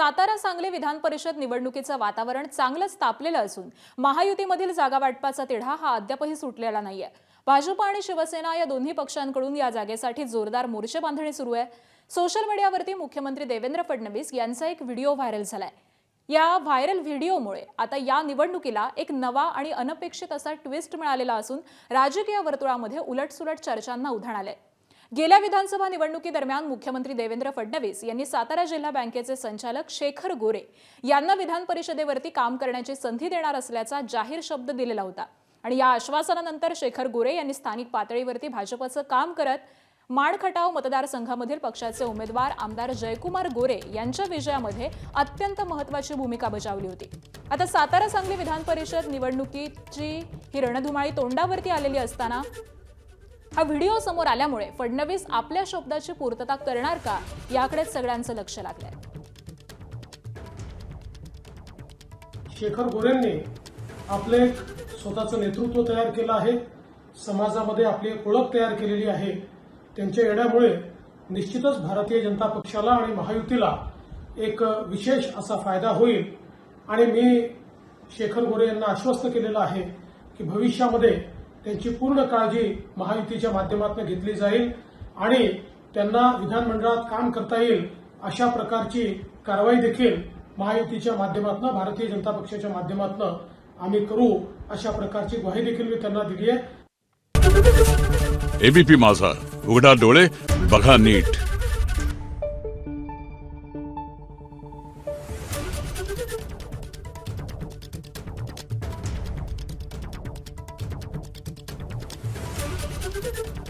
सातारा सांगली विधान परिषद निवडणुकीचं वातावरण चांगलंच तापलेलं असून महायुतीमधील जागा वाटपाचा तिढा हा अद्यापही सुटलेला नाहीये। भाजप आणि शिवसेना या दोन्ही पक्षांकडून या जागेसाठी जोरदार मोर्चे बांधणी सुरू आहे। सोशल मीडियावरती मुख्यमंत्री देवेंद्र फडणवीस यांचा एक व्हिडिओ व्हायरल झालाय। या व्हायरल व्हिडिओमुळे आता या निवडणुकीला एक नवा आणि अनपेक्षित असा ट्विस्ट मिळालेला असून राजकीय वर्तुळामध्ये उलटसुलट चर्चांना उधाण आलंय। गेल्या विधानसभा निवडणुकीदरम्यान मुख्यमंत्री देवेंद्र फडणवीस यांनी सातारा जिल्हा बँकेचे संचालक शेखर गोरे यांना विधान परिषदेवरती काम करण्याची संधी देणार असल्याचा जाहीर शब्द दिलेला होता आणि या आश्वासनानंतर शेखर गोरे यांनी स्थानिक पातळीवरती भाजपचं काम करत माडखटाव मतदारसंघामधील पक्षाचे उमेदवार आमदार जयकुमार गोरे यांच्या विजयामध्ये अत्यंत महत्त्वाची भूमिका बजावली होती। आता सातारा सांगली विधान परिषद निवडणुकीची ही रणधुमाळी तोंडावरती आलेली असताना हा व्हिडिओ समोर आल्यामुळे फडणवीस आपल्या शब्दाची पूर्तता करणार का याकडे सगळ्यांचं लक्ष लागलंय। शेखर गोरेंनी आपले एक स्वतःचं नेतृत्व तयार केलं आहे, समाजामध्ये आपली एक ओळख तयार केलेली आहे। त्यांच्या येण्यामुळे निश्चितच भारतीय जनता पक्षाला आणि महायुतीला एक विशेष असा फायदा होईल आणि मी शेखर गोरे यांना आश्वस्त केलेलं आहे की भविष्यामध्ये त्यांची पूर्ण काळजी महायुतीच्या माध्यमातून घेतली जाईल आणि त्यांना विधानमंडळात काम करता येईल अशा प्रकारची कारवाई देखील महायुतीच्या माध्यमातून भारतीय जनता पक्षाच्या माध्यमातून आम्ही करू अशा प्रकारची ग्वाही देखील मी त्यांना दिली आहे। एबीपी माझा, उघडा डोळे बघा नीट। Thank you.